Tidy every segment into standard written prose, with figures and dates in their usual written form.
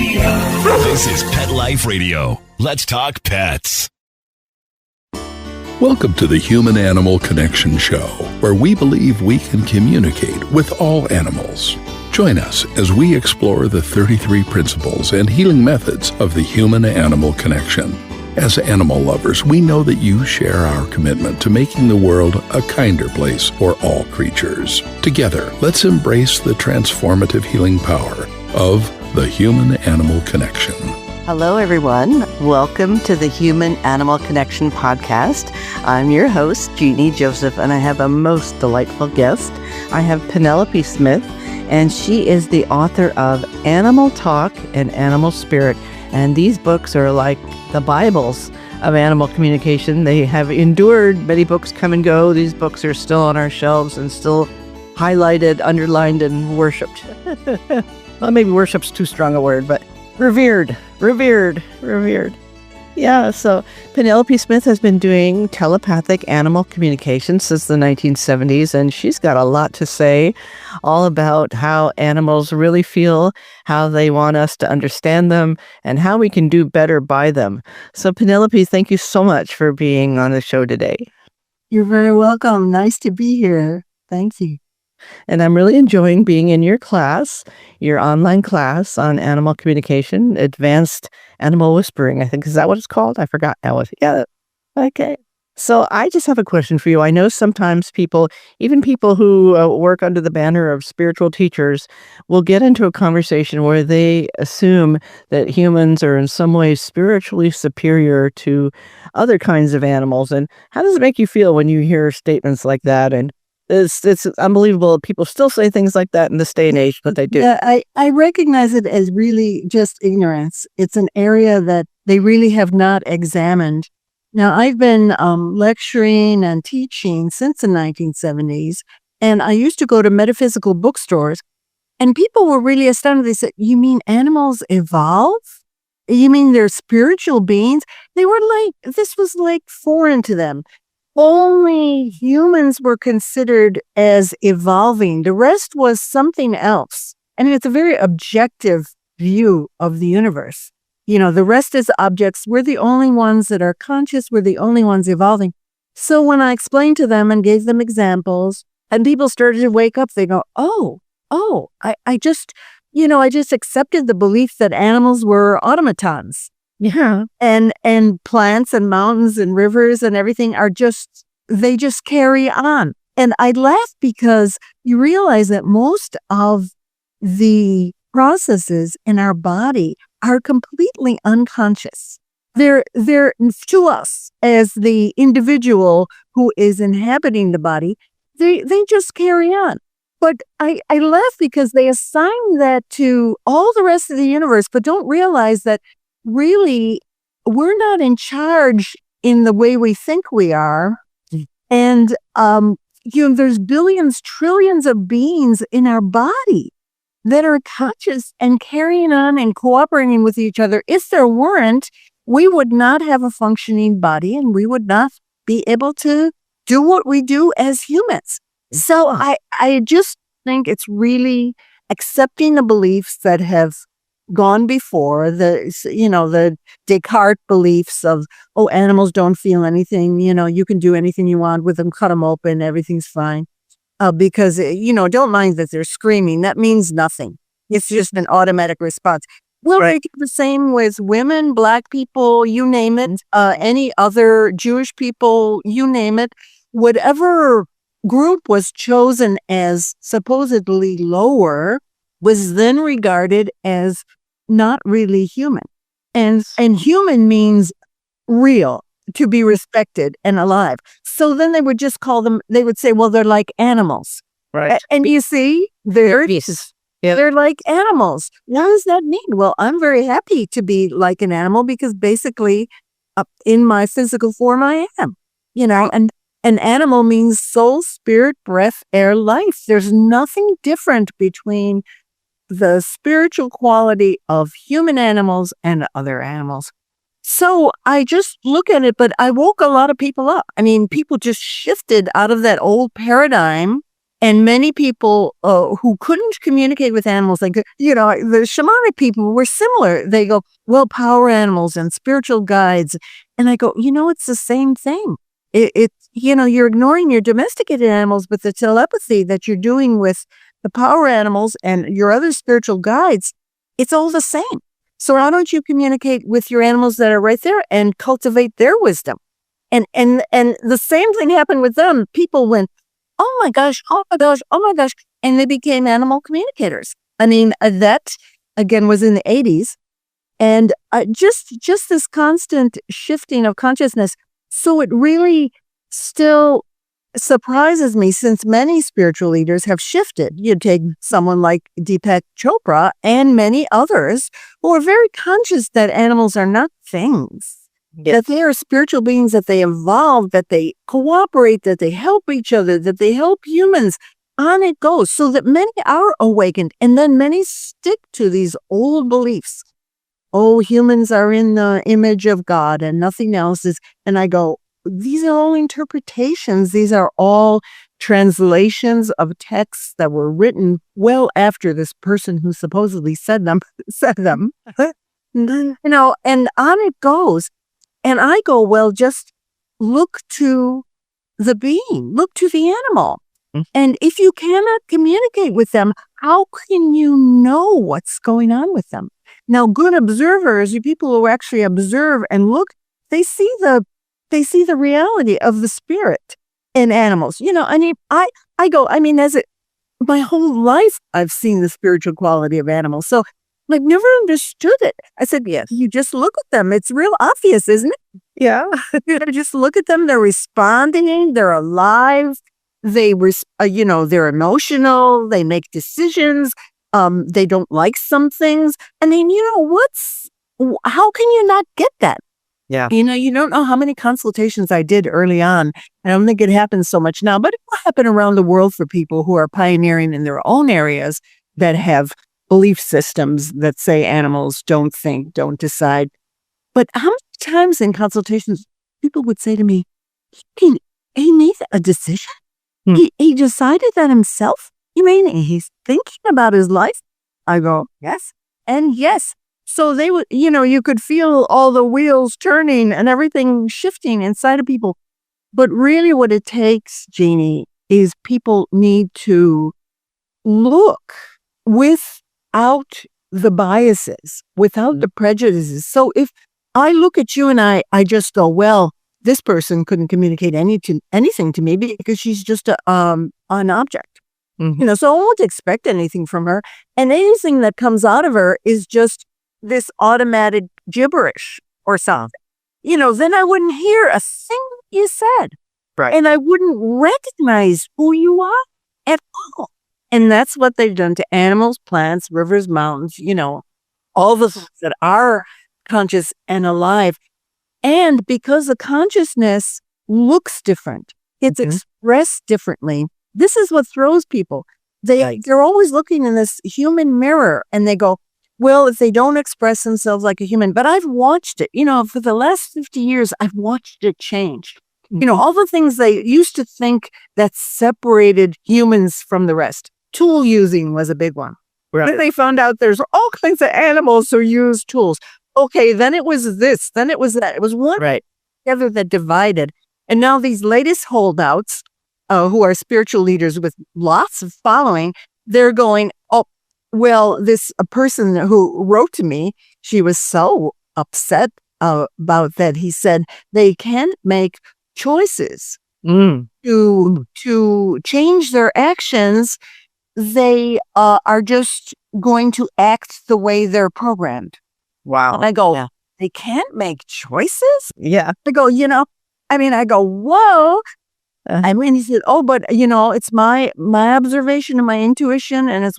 This is Pet Life Radio. Let's talk pets. Welcome to the Human-Animal Connection Show, where we believe we can communicate with all animals. Join us as we explore the 33 principles and healing methods of the human-animal connection. As animal lovers, we know that you share our commitment to making the world a kinder place for all creatures. Together, let's embrace the transformative healing power of the human-animal connection. Hello, everyone. Welcome to the Human-Animal Connection podcast. I'm your host, Jeannie Joseph, and I have a most delightful guest. I have Penelope Smith, and she is the author of Animal Talk and Animal Spirit. And these books are like the Bibles of animal communication. They have endured. Many books come and go. These books are still on our shelves and still highlighted, underlined, and worshipped. Well, maybe worship's too strong a word, but revered. Yeah, so Penelope Smith has been doing telepathic animal communication since the 1970s, and she's got a lot to say all about how animals really feel, how they want us to understand them, and how we can do better by them. So Penelope, thank you so much for being on the show today. You're very welcome. Nice to be here. Thank you. And I'm really enjoying being in your class, your online class on animal communication, advanced animal whispering, I think. Is that what it's called? I forgot now. Yeah. Okay. So I just have a question for you. I know sometimes people, even people who work under the banner of spiritual teachers, will get into a conversation where they assume that humans are in some way spiritually superior to other kinds of animals. And how does it make you feel when you hear statements like that? And it's unbelievable. People still say things like that in this day and age, but they do. Yeah, I recognize it as really just ignorance. It's an area that they really have not examined. Now, I've been lecturing and teaching since the 1970s, and I used to go to metaphysical bookstores, and people were really astounded. They said, "You mean animals evolve? You mean they're spiritual beings?" They were like, this was like foreign to them. Only humans were considered as evolving. The rest was something else. And it's a very objective view of the universe. You know, the rest is objects. We're the only ones that are conscious. We're the only ones evolving. So when I explained to them and gave them examples, and people started to wake up, they go, I just accepted the belief that animals were automatons. Yeah. And plants and mountains and rivers and everything they just carry on. And I laugh because you realize that most of the processes in our body are completely unconscious. They're to us as the individual who is inhabiting the body, they just carry on. But I laugh because they assign that to all the rest of the universe, but don't realize that really, we're not in charge in the way we think we are. And, there's billions, trillions of beings in our body that are conscious and carrying on and cooperating with each other. If there weren't, we would not have a functioning body and we would not be able to do what we do as humans. So I just think it's really accepting the beliefs that have gone before, the Descartes beliefs of, animals don't feel anything, you can do anything you want with them, cut them open, everything's fine. Because, don't mind that they're screaming. That means nothing. It's just an automatic response. Well, right. The same with women, Black people, you name it, any other Jewish people, you name it. Whatever group was chosen as supposedly lower was then regarded as not really human. And human means real, to be respected and alive. So then they would just call them, they would say, well, they're like animals. Right. And you see, they're like animals. What does that mean? Well, I'm very happy to be like an animal because basically in my physical form, I am, and an animal means soul, spirit, breath, air, life. There's nothing different between the spiritual quality of human animals and other animals. So I just look at it, but I woke a lot of people up. I mean, people just shifted out of that old paradigm And many people who couldn't communicate with animals, like, the shamanic people were similar. They go, well, power animals and spiritual guides. And I go, it's the same thing. You're ignoring your domesticated animals, but the telepathy that you're doing with the power animals and your other spiritual guides, it's all the same. So why don't you communicate with your animals that are right there and cultivate their wisdom? And the same thing happened with them. People went, oh my gosh, oh my gosh, oh my gosh. And they became animal communicators. I mean, that again was in the 80s. And just this constant shifting of consciousness. So it really still surprises me, since many spiritual leaders have shifted. You take someone like Deepak Chopra and many others who are very conscious that animals are not things. Yes. That they are spiritual beings, that they evolve, that they cooperate, that they help each other, that they help humans. On it goes, so that many are awakened, and then many stick to these old beliefs. Oh, humans are in the image of God and nothing else is. And I go, these are all interpretations. These are all translations of texts that were written well after this person who supposedly said them. And on it goes. And I go, well, just look to the being, look to the animal. Mm-hmm. And if you cannot communicate with them, how can you know what's going on with them? Now, good observers, you people who actually observe and look, they see the reality of the spirit in animals. My whole life I've seen the spiritual quality of animals. So I've never understood it. I said, yes, you just look at them. It's real obvious, isn't it? Yeah. Just look at them. They're responding. They're alive. They're emotional. They make decisions. They don't like some things. And then, how can you not get that? Yeah. You don't know how many consultations I did early on. I don't think it happens so much now, but it will happen around the world for people who are pioneering in their own areas that have belief systems that say animals don't think, don't decide. But how many times in consultations, people would say to me, he made a decision? He decided that himself? You mean he's thinking about his life? I go, yes, and yes. So they would, you could feel all the wheels turning and everything shifting inside of people. But really what it takes, Jeannie, is people need to look without the biases, without the prejudices. So if I look at you and I just go, well, this person couldn't communicate anything to me because she's just an object. Mm-hmm. So I won't expect anything from her. And anything that comes out of her is just this automatic gibberish or something. Then I wouldn't hear a thing you said. Right. And I wouldn't recognize who you are at all. And that's what they've done to animals, plants, rivers, mountains, all the things that are conscious and alive. And because the consciousness looks different, it's expressed differently. This is what throws people. They're always looking in this human mirror and they go, well, if they don't express themselves like a human, but I've watched it, for the last 50 years, I've watched it change. All the things they used to think that separated humans from the rest. Tool using was a big one. Right. Then they found out there's all kinds of animals who use tools. Okay, then it was this, then it was that. It was one together that divided. And now these latest holdouts, who are spiritual leaders with lots of following, they're going, oh, well, a person who wrote to me, she was so upset about that. He said they can't make choices to change their actions. They are just going to act the way they're programmed. Wow. And I go, they can't make choices? Yeah. I go, I go, whoa. He said, oh, but, it's my observation and my intuition, and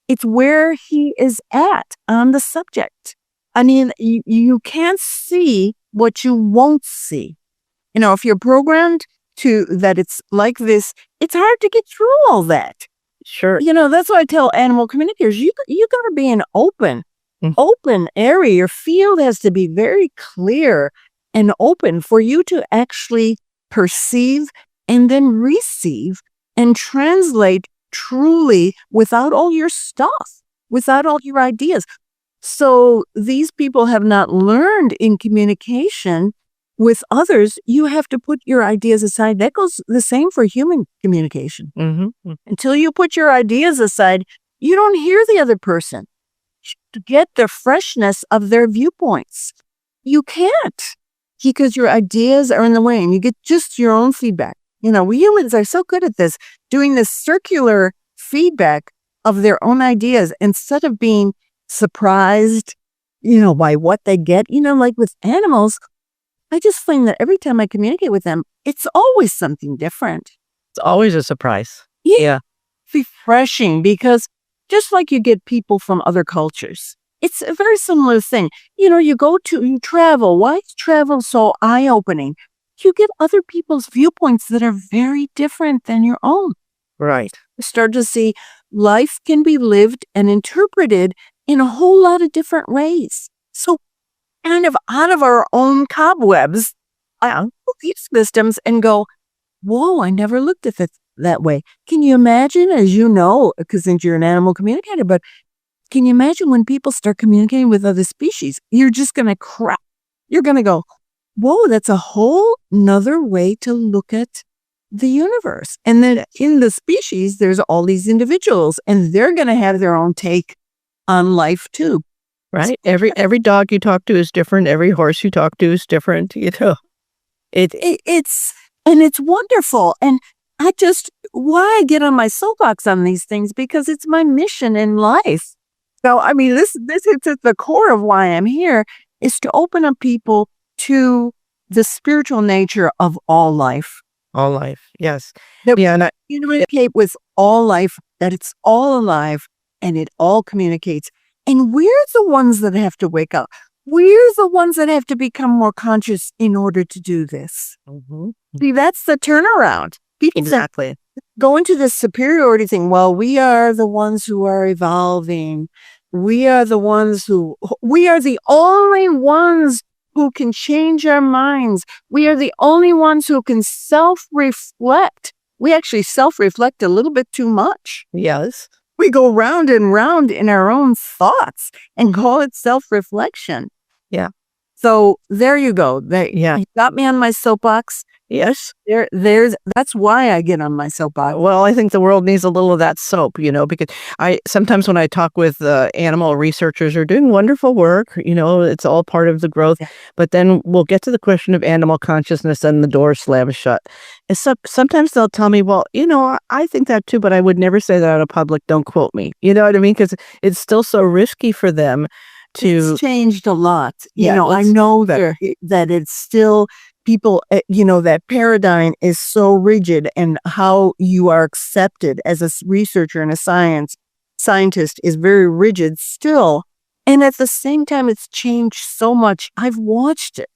it's where he is at on the subject. I mean, you can't see what you won't see. If you're programmed to that it's like this, it's hard to get through all that. Sure. That's why I tell animal communicators, you got to be an open area. Your field has to be very clear and open for you to actually perceive and then receive and translate truly without all your stuff, without all your ideas. So these people have not learned in communication with others. You have to put your ideas aside. That goes the same for human communication. Mm-hmm. Until you put your ideas aside, you don't hear the other person to get the freshness of their viewpoints. You can't, because your ideas are in the way and you get just your own feedback. We humans are so good at this, doing this circular feedback of their own ideas instead of being surprised, by what they get. Like with animals, I just find that every time I communicate with them, it's always something different. It's always a surprise. Yeah. Refreshing, because just like you get people from other cultures, it's a very similar thing. You travel. Why is travel so eye-opening? You get other people's viewpoints that are very different than your own. Right. You start to see life can be lived and interpreted in a whole lot of different ways. So kind of out of our own cobwebs, I look at these systems and go, whoa, I never looked at it that way. Can you imagine, as you know, because you're an animal communicator, but can you imagine when people start communicating with other species? You're just going to crack. You're going to go, whoa, that's a whole nother way to look at the universe. And then in the species, there's all these individuals, and they're going to have their own take on life too. Right. Every dog you talk to is different. Every horse you talk to is different. It's wonderful. And why I get on my soapbox on these things, because it's my mission in life. So, this hits at the core of why I'm here, is to open up people to the spiritual nature of all life. All life. Yes. And I communicate with all life, that it's all alive and it all communicates. And we're the ones that have to wake up. We're the ones that have to become more conscious in order to do this. Mm-hmm. See, that's the turnaround. People Exactly. go into this superiority thing. Well, we are the ones who are evolving. We are the only ones who can change our minds. We are the only ones who can self-reflect. We actually self-reflect a little bit too much. Yes. We go round and round in our own thoughts and call it self-reflection. Yeah. So there you go. Yeah. You got me on my soapbox. Yes. That's why I get on my soapbox. Well, I think the world needs a little of that soap, because sometimes when I talk with animal researchers who are doing wonderful work, it's all part of the growth. Yeah. But then we'll get to the question of animal consciousness and the door slams shut. And sometimes they'll tell me, well, I think that too, but I would never say that out of public. Don't quote me. You know what I mean? Because it's still so risky for them to. It's changed a lot. Yeah, I know that it's still. People, that paradigm is so rigid, and how you are accepted as a researcher and a scientist is very rigid still. And at the same time, it's changed so much. I've watched it,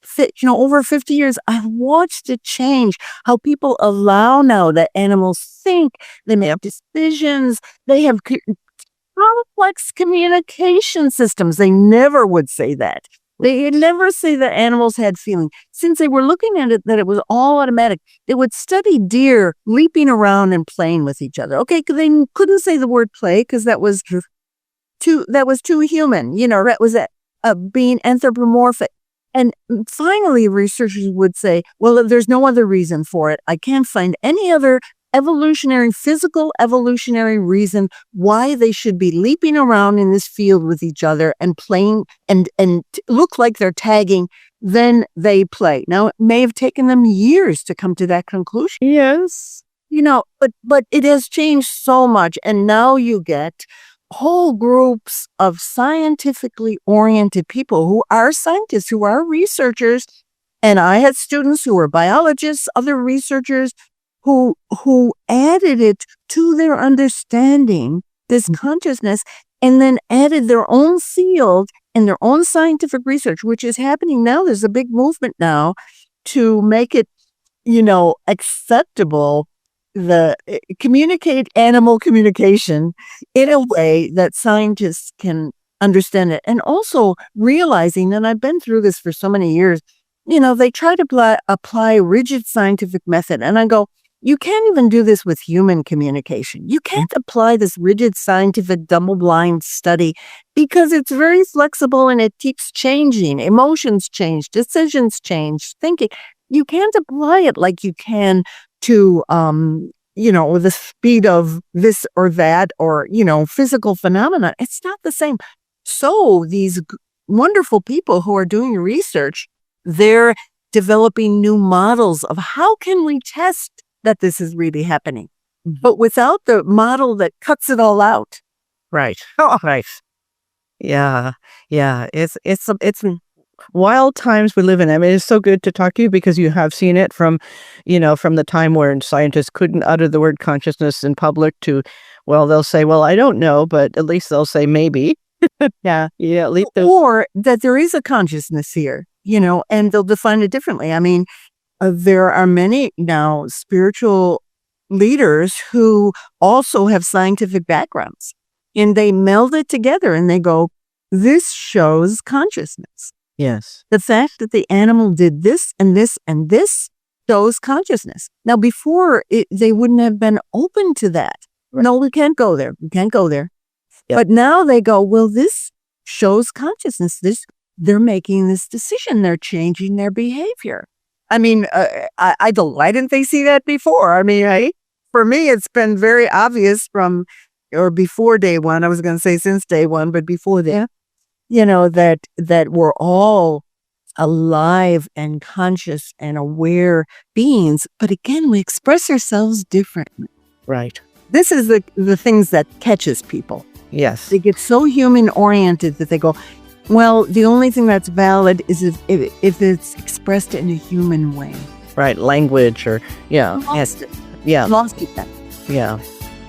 over 50 years, I've watched it change. How people allow now that animals think, they make decisions, they have complex communication systems. They never would say that. They never say that animals had feeling. Since they were looking at it, that it was all automatic, they would study deer leaping around and playing with each other. Okay, they couldn't say the word play because that was too human. That was being anthropomorphic. And finally, researchers would say, well, there's no other reason for it. I can't find any other physical evolutionary reason why they should be leaping around in this field with each other and playing and look like they're tagging, then they play. Now, it may have taken them years to come to that conclusion. Yes. But it has changed so much. And now you get whole groups of scientifically oriented people who are scientists, who are researchers. And I had students who were biologists, other researchers, who added it to their understanding, this consciousness, and then added their own field and their own scientific research, which is happening now. There's a big movement now to make it, acceptable, communicate animal communication in a way that scientists can understand it. And also realizing, and I've been through this for so many years, they try to apply rigid scientific method. And I go, You can't even do this with human communication. You can't apply this rigid scientific double-blind study because it's very flexible and it keeps changing. Emotions change, decisions change, thinking. You can't apply it like you can to, the speed of this or that or, physical phenomena. It's not the same. So these wonderful people who are doing research, they're developing new models of how can we test that this is really happening, but without the model that cuts it all out. Right. Oh, right. Yeah. Yeah. It's wild times we live in. I mean, it's so good to talk to you because you have seen it from the time where scientists couldn't utter the word consciousness in public to, well, they'll say, well, I don't know, but at least they'll say maybe. Yeah. Yeah. At least or that there is a consciousness here, and they'll define it differently. I mean, there are many now spiritual leaders who also have scientific backgrounds, and they meld it together and they go, this shows consciousness. Yes. The fact that the animal did this and this and this shows consciousness. Now, before, they wouldn't have been open to that. Right. No, we can't go there. We can't go there. Yep. But now they go, well, this shows consciousness. They're making this decision. They're changing their behavior. I mean, why didn't they see that before? I mean, for me, it's been very obvious before day one. I was going to say since day one, but before that, that we're all alive and conscious and aware beings. But again, we express ourselves differently. Right. This is the things that catches people. Yes. They get so human oriented that they go, well, the only thing that's valid is if it's expressed in a human way. Right. Language or, yeah. Lost it. Yeah. Lost it. Yeah.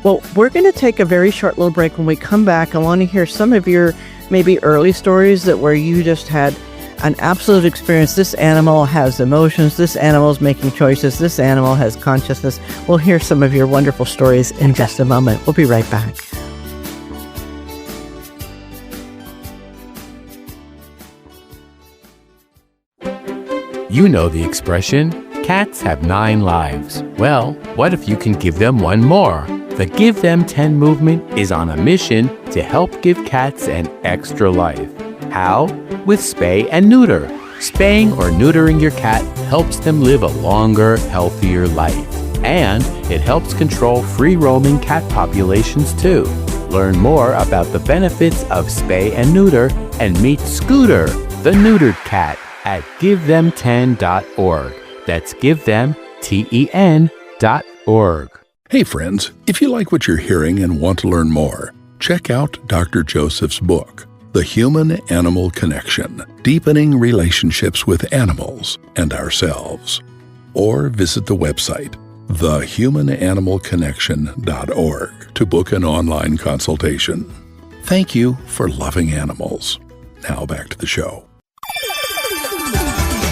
Well, we're going to take a very short little break. When we come back, I want to hear some of your maybe early stories where you just had an absolute experience. This animal has emotions. This animal's making choices. This animal has consciousness. We'll hear some of your wonderful stories in just a moment. We'll be right back. You know the expression, cats have 9 lives. Well, what if you can give them one more? The Give Them 10 movement is on a mission to help give cats an extra life. How? With spay and neuter. Spaying or neutering your cat helps them live a longer, healthier life. And it helps control free-roaming cat populations too. Learn more about the benefits of spay and neuter and meet Scooter, the neutered cat, at GiveThem10.org. That's GiveThem10.org. Hey friends, if you like what you're hearing and want to learn more, check out Dr. Joseph's book, The Human-Animal Connection, Deepening Relationships with Animals and Ourselves. Or visit the website, thehumananimalconnection.org, to book an online consultation. Thank you for loving animals. Now back to the show.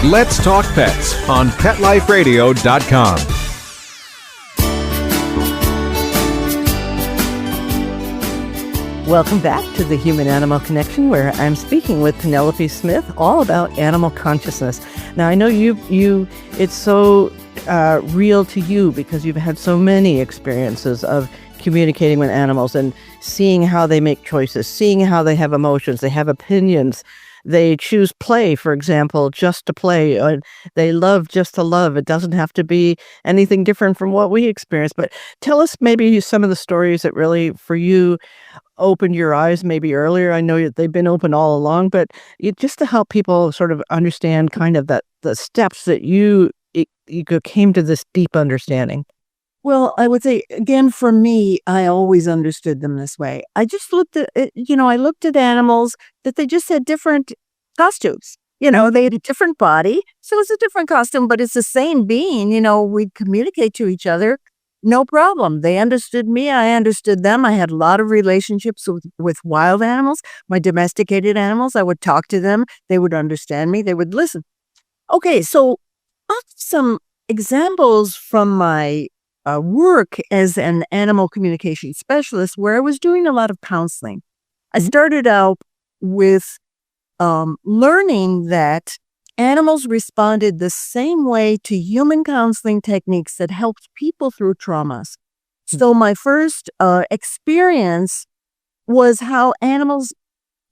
Let's Talk Pets on PetLifeRadio.com. Welcome back to the Human-Animal Connection, where I'm speaking with Penelope Smith all about animal consciousness. Now, I know it's so real to you because you've had so many experiences of communicating with animals and seeing how they make choices, seeing how they have emotions, they have opinions. They choose play, for example, just to play. Or they love just to love. It doesn't have to be anything different from what we experience. But tell us maybe some of the stories that really, for you, opened your eyes maybe earlier. I know they've been open all along, but just to help people sort of understand kind of the steps that you came to this deep understanding. Well, I would say, again, for me, I always understood them this way. I just looked at, I looked at animals that they just had different costumes. They had a different body, so it's a different costume, but it's the same being. We'd communicate to each other, no problem. They understood me, I understood them. I had a lot of relationships with wild animals, my domesticated animals. I would talk to them. They would understand me. They would listen. Okay, so some examples from my work as an animal communication specialist where I was doing a lot of counseling. I started out with learning that animals responded the same way to human counseling techniques that helped people through traumas. So my first experience was how animals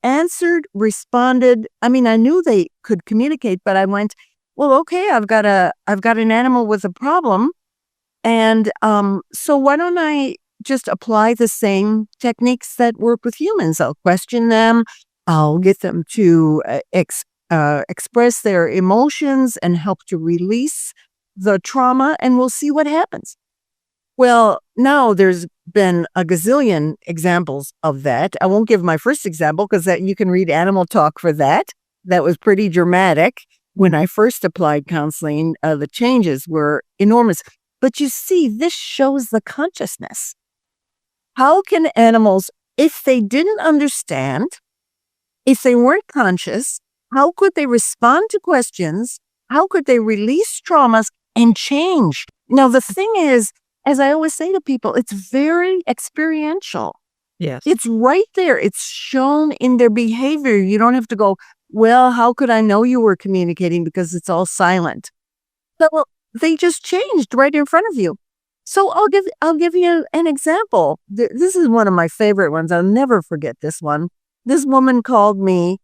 answered, responded. I mean, I knew they could communicate, but I went, well, okay, I've got an animal with a problem. And so why don't I just apply the same techniques that work with humans? I'll question them. I'll get them to express their emotions and help to release the trauma, and we'll see what happens. Well, now there's been a gazillion examples of that. I won't give my first example because you can read Animal Talk for that. That was pretty dramatic. When I first applied counseling, the changes were enormous. But you see, this shows the consciousness. How can animals, if they didn't understand, if they weren't conscious, how could they respond to questions? How could they release traumas and change? Now, the thing is, as I always say to people, it's very experiential. Yes. It's right there. It's shown in their behavior. You don't have to go, well, how could I know you were communicating because it's all silent? But, well, they just changed right in front of you. So I'll give you an example. This is one of my favorite ones. I'll never forget this one. This woman called me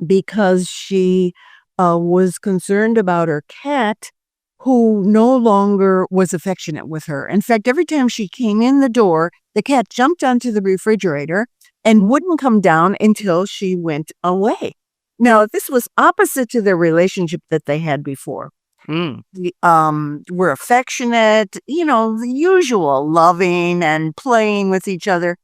because she was concerned about her cat, who no longer was affectionate with her. In fact, every time she came in the door, the cat jumped onto the refrigerator and wouldn't come down until she went away. Now, this was opposite to the relationship that they had before. We're affectionate, the usual, loving and playing with each other.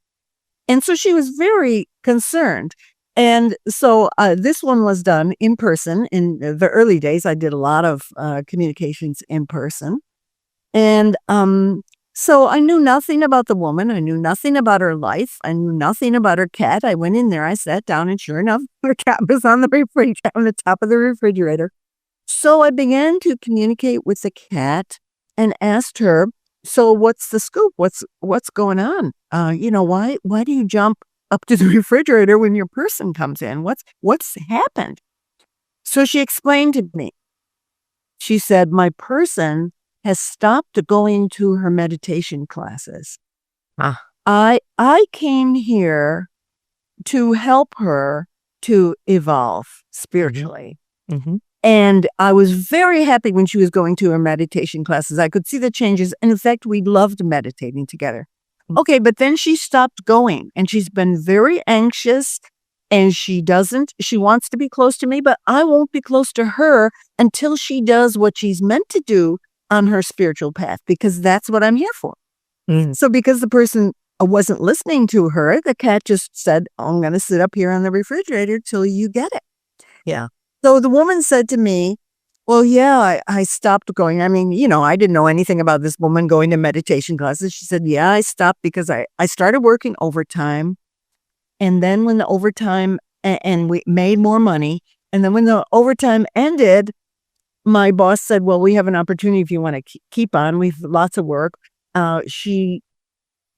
And so she was very concerned. And so this one was done in person. In the early days, I did a lot of communications in person. And so I knew nothing about the woman. I knew nothing about her life. I knew nothing about her cat. I went in there, I sat down, and sure enough, her cat was on the top of the refrigerator. So I began to communicate with the cat and asked her, so what's the scoop? What's going on? Why do you jump up to the refrigerator when your person comes in? What's happened? So she explained to me. She said, my person has stopped going to her meditation classes. I came here to help her to evolve spiritually. Mm-hmm. And I was very happy when she was going to her meditation classes. I could see the changes. And in fact, we loved meditating together. Okay, but then she stopped going and she's been very anxious and she wants to be close to me, but I won't be close to her until she does what she's meant to do on her spiritual path, because that's what I'm here for. So because the person wasn't listening to her, the cat just said, I'm going to sit up here on the refrigerator till you get it. Yeah. So the woman said to me, well, yeah, I stopped going. I mean, I didn't know anything about this woman going to meditation classes. She said, yeah, I stopped because I started working overtime. And then when the overtime, and we made more money. And then when the overtime ended, my boss said, well, we have an opportunity if you want to keep on. We've lots of work. She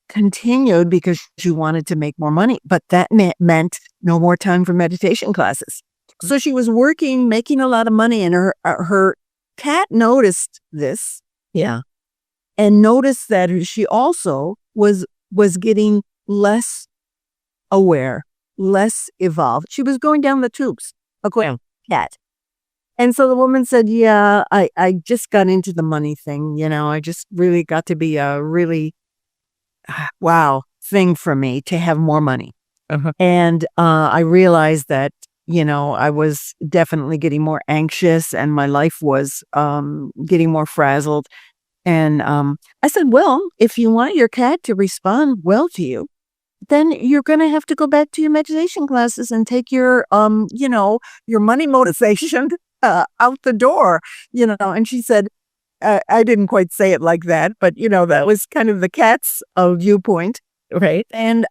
continued because she wanted to make more money, but that meant no more time for meditation classes. So she was working, making a lot of money, and her cat noticed this. Yeah. And noticed that she also was getting less aware, less evolved. She was going down the tubes. Okay, cat. And so the woman said, yeah, I just got into the money thing. I just really got to be a really, wow, thing for me to have more money. Uh-huh. And I realized that, I was definitely getting more anxious and my life was getting more frazzled. And I said, well, if you want your cat to respond well to you, then you're going to have to go back to your meditation classes and take your money motivation out the door, And she said, I didn't quite say it like that, but, that was kind of the cat's viewpoint. Right. And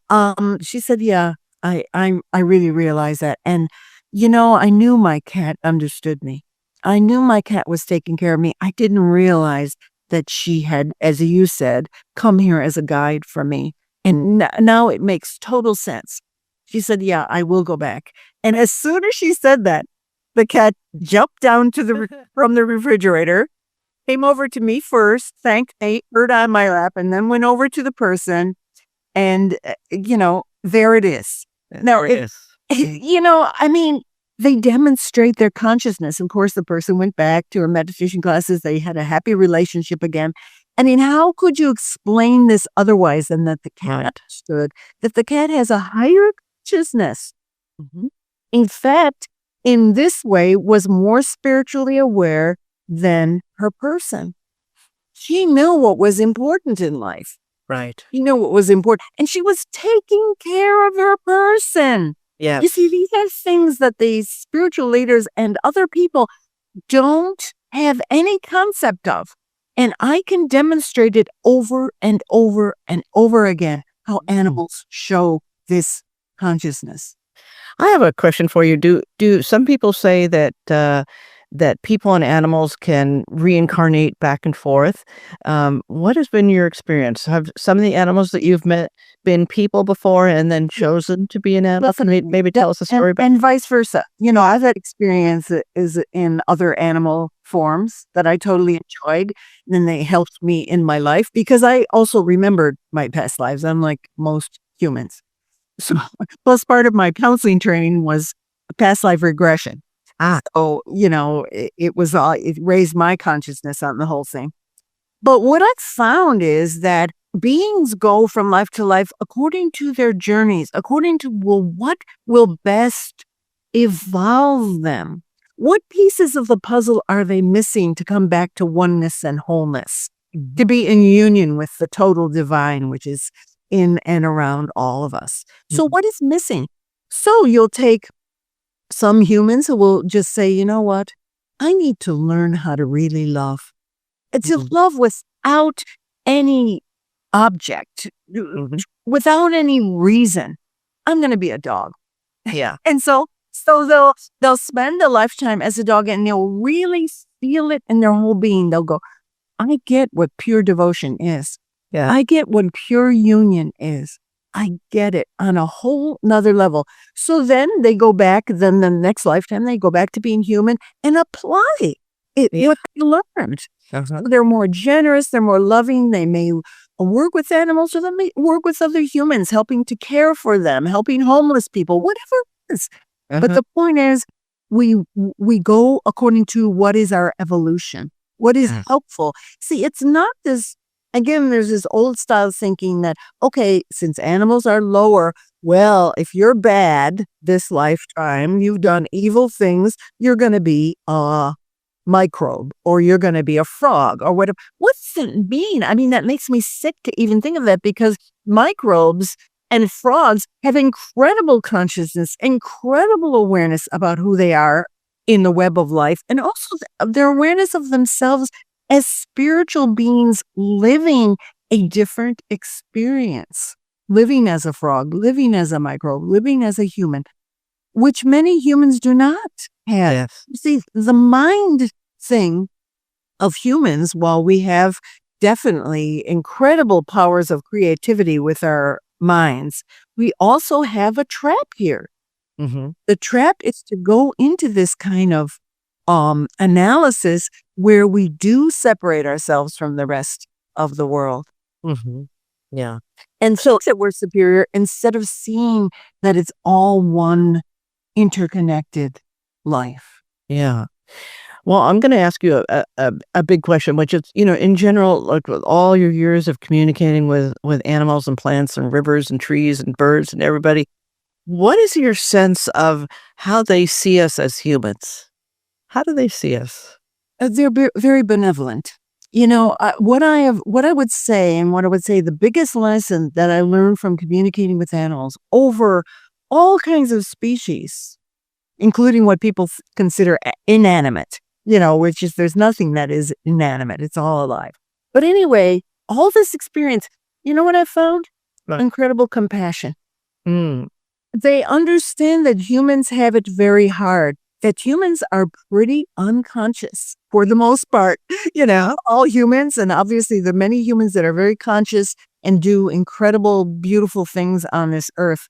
she said, yeah, I really realized that. And, I knew my cat understood me. I knew my cat was taking care of me. I didn't realize that she had, as you said, come here as a guide for me. And now it makes total sense. She said, yeah, I will go back. And as soon as she said that, The cat jumped down from the refrigerator, came over to me first, thanked me, heard on my lap, and then went over to the person. And, there it is. Now, I mean, they demonstrate their consciousness. Of course, the person went back to her meditation classes. They had a happy relationship again. I mean, how could you explain this otherwise than that the cat understood that the cat has a higher consciousness? Mm-hmm. In fact, in this way, was more spiritually aware than her person. She knew what was important in life. Right. She knew what was important. And she was taking care of her person. Yeah. You see, these are things that these spiritual leaders and other people don't have any concept of. And I can demonstrate it over and over and over again, how animals show this consciousness. I have a question for you. Do some people say that that people and animals can reincarnate back and forth? What has been your experience? Have some of the animals that you've met been people before and then chosen to be an animal? Maybe tell us a story about and vice versa. I've had experience is in other animal forms that I totally enjoyed. And then they helped me in my life because I also remembered my past lives, unlike most humans. So, plus part of my counseling training was past life regression. So, it raised my consciousness on the whole thing. But what I've found is that beings go from life to life according to their journeys, according to what will best evolve them. What pieces of the puzzle are they missing to come back to oneness and wholeness, to be in union with the total divine, which is in and around all of us? So what is missing? So you'll take some humans who will just say, you know what? I need to learn how to really love. It's to love without any object, without any reason. I'm going to be a dog. Yeah. And so they'll spend a lifetime as a dog and they'll really feel it in their whole being. They'll go, I get what pure devotion is. Yeah. I get what pure union is. I get it on a whole nother level. So then they go back, then the next lifetime, they go back to being human and apply what they learned. They're more generous, they're more loving, they may work with animals or they may work with other humans, helping to care for them, helping homeless people, whatever it is. But the point is, we go according to what is our evolution, what is helpful. See, it's not this. Again, there's this old style thinking that, okay, since animals are lower, well, if you're bad this lifetime, you've done evil things, you're going to be a microbe or you're going to be a frog or whatever. What's that mean? I mean, that makes me sick to even think of that because microbes and frogs have incredible consciousness, incredible awareness about who they are in the web of life, and also their awareness of themselves as spiritual beings living a different experience, living as a frog, living as a microbe, living as a human, which many humans do not have. Yes. You see, the mind thing of humans, while we have definitely incredible powers of creativity with our minds, we also have a trap here. The trap is to go into this kind of analysis where we do separate ourselves from the rest of the world. Yeah. And so that we're superior instead of seeing that it's all one interconnected life. Yeah. Well, I'm going to ask you a big question, which is, in general, like with all your years of communicating with animals and plants and rivers and trees and birds and everybody, what is your sense of how they see us as humans? How do they see us? They're very benevolent. What I would say the biggest lesson that I learned from communicating with animals over all kinds of species, including what people consider inanimate, which is there's nothing that is inanimate. It's all alive. But anyway, all this experience, you know what I found? Right. Incredible compassion. They understand that humans have it very hard, that humans are pretty unconscious for the most part, all humans, and obviously the many humans that are very conscious and do incredible, beautiful things on this earth.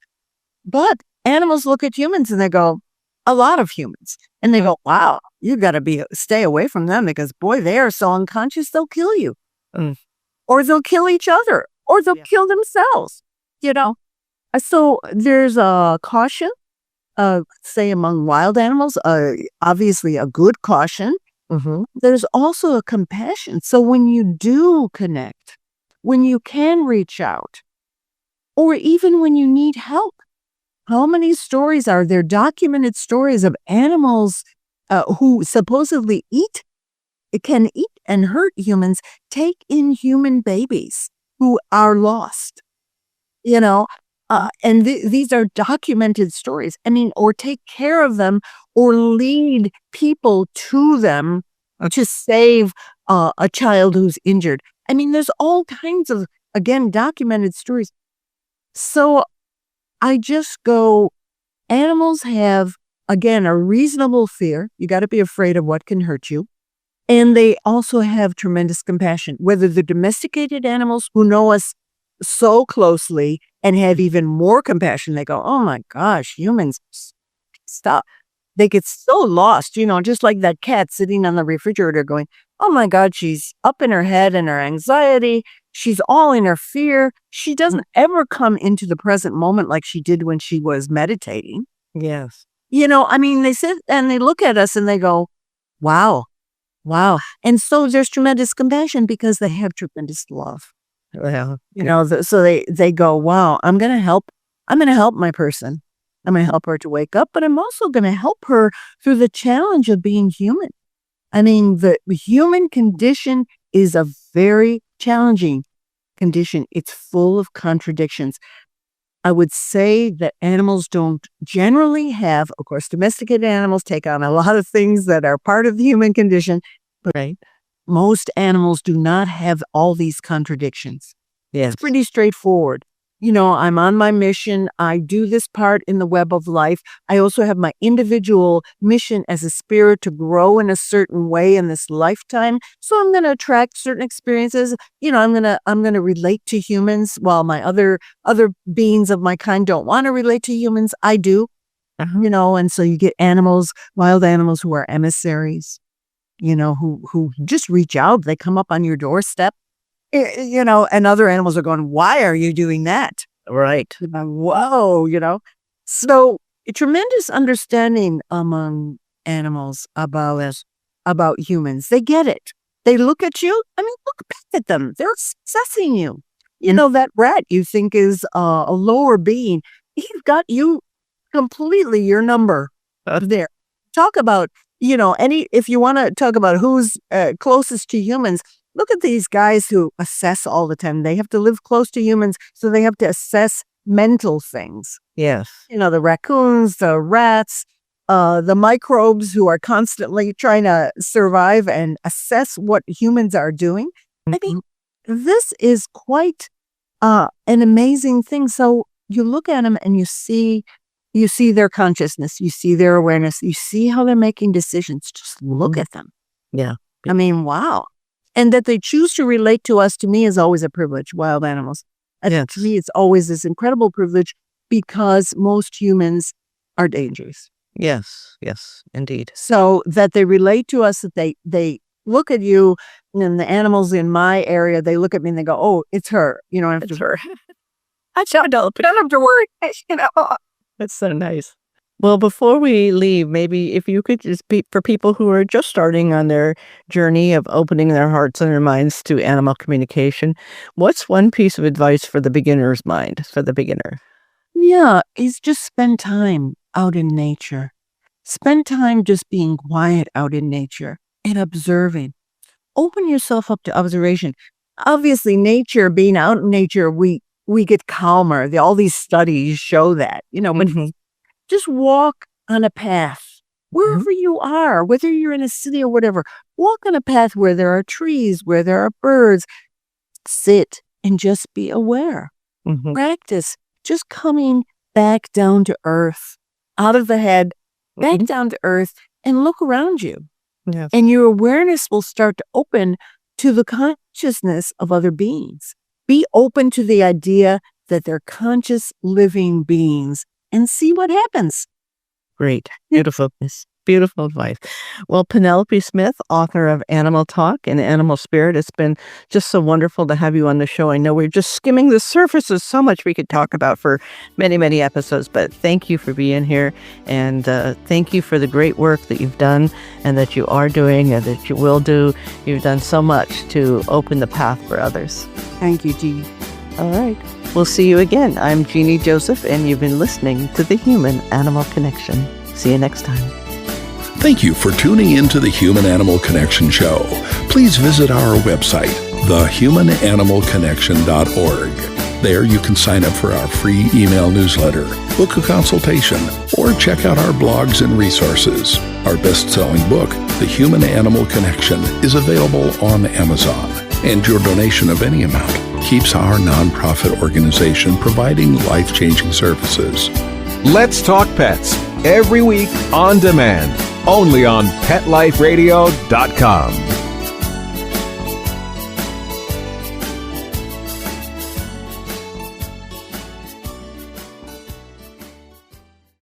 But animals look at humans and they go, a lot of humans. And they go, wow, you got to stay away from them because, boy, they are so unconscious, they'll kill you. Or they'll kill each other, or they'll kill themselves, you know. So there's a caution, say among wild animals, obviously a good caution. There's also a compassion. So when you do connect, when you can reach out, or even when you need help, how many stories are there, documented stories of animals who supposedly can eat and hurt humans, take in human babies who are lost, you know, and these are documented stories. I mean, or take care of them or lead people to them to save a child who's injured. I mean, there's all kinds of, again, documented stories. So I just go, animals have, again, a reasonable fear. You got to be afraid of what can hurt you. And they also have tremendous compassion, whether the domesticated animals who know us so closely and have even more compassion. They go, oh my gosh, humans, stop. They get so lost, you know, just like that cat sitting on the refrigerator going, oh my God, she's up in her head and her anxiety. She's all in her fear. She doesn't ever come into the present moment like she did when she was meditating. Yes. You know, I mean, they sit and they look at us and they go, wow. Wow. And so there's tremendous compassion because they have tremendous love. Well, You know, so they go, wow, I'm going to help my person. I'm going to help her to wake up, but I'm also going to help her through the challenge of being human. I mean, the human condition is a very challenging condition. It's full of contradictions. I would say that animals don't generally have, of course, domesticated animals take on a lot of things that are part of the human condition, but most animals do not have all these contradictions. yes. It's pretty straightforward. You know, I'm on my mission. I do this part in the web of life. I also have my individual mission as a spirit to grow in a certain way in this lifetime. So I'm going to attract certain experiences. You know, I'm going to relate to humans while my other beings of my kind don't want to relate to humans. I do. You know, and so you get animals, wild animals who are emissaries, you know, who just reach out. They come up on your doorstep. You know, and other animals are going, why are you doing that? Right. Whoa, you know. So a tremendous understanding among animals about humans. They get it. They look at you. I mean, look back at them. They're assessing you. You know, that rat you think is a lower being. He's got you completely your number there. Talk about, you know, if you want to talk about who's closest to humans, look at these guys who assess all the time. They have to live close to humans, so they have to assess mental things. Yes. You know, the raccoons, the rats, the microbes who are constantly trying to survive and assess what humans are doing. I mean, this is quite an amazing thing. So you look at them and you see their consciousness, you see their awareness, you see how they're making decisions. Just look at them. Yeah. I mean, wow. And that they choose to relate to us, to me, is always a privilege, wild animals. And to me, it's always this incredible privilege because most humans are dangerous. Yes. Yes, indeed. So that they relate to us, that they look at you, and the animals in my area, they look at me and they go, oh, it's her. You know, It's her. I don't have to worry. You know. That's so nice. Well, before we leave, maybe if you could just for people who are just starting on their journey of opening their hearts and their minds to animal communication, what's one piece of advice for the beginner's mind, for the beginner? Yeah, is just spend time out in nature. Spend time just being quiet out in nature and observing. Open yourself up to observation. Obviously, nature, being out in nature, we get calmer. All these studies show that, you know, but just walk on a path wherever you are, whether you're in a city or whatever. Walk on a path where there are trees, where there are birds. Sit and just be aware. Practice just coming back down to earth, out of the head, back down to earth, and look around you. Yes. And your awareness will start to open to the consciousness of other beings. Be open to the idea that they're conscious living beings and see what happens. Great. Beautiful. Beautiful advice. Well, Penelope Smith, author of Animal Talk and Animal Spirit, it's been just so wonderful to have you on the show. I know we're just skimming the surface. There's so much we could talk about for many, many episodes, but thank you for being here. And thank you for the great work that you've done and that you are doing and that you will do. You've done so much to open the path for others. Thank you, Jeannie. All right. We'll see you again. I'm Jeannie Joseph, and you've been listening to The Human-Animal Connection. See you next time. Thank you for tuning into the Human-Animal Connection Show. Please visit our website, thehumananimalconnection.org. There you can sign up for our free email newsletter, book a consultation, or check out our blogs and resources. Our best-selling book, The Human-Animal Connection, is available on Amazon, and your donation of any amount keeps our nonprofit organization providing life-changing services. Let's Talk Pets, every week on demand, only on PetLifeRadio.com.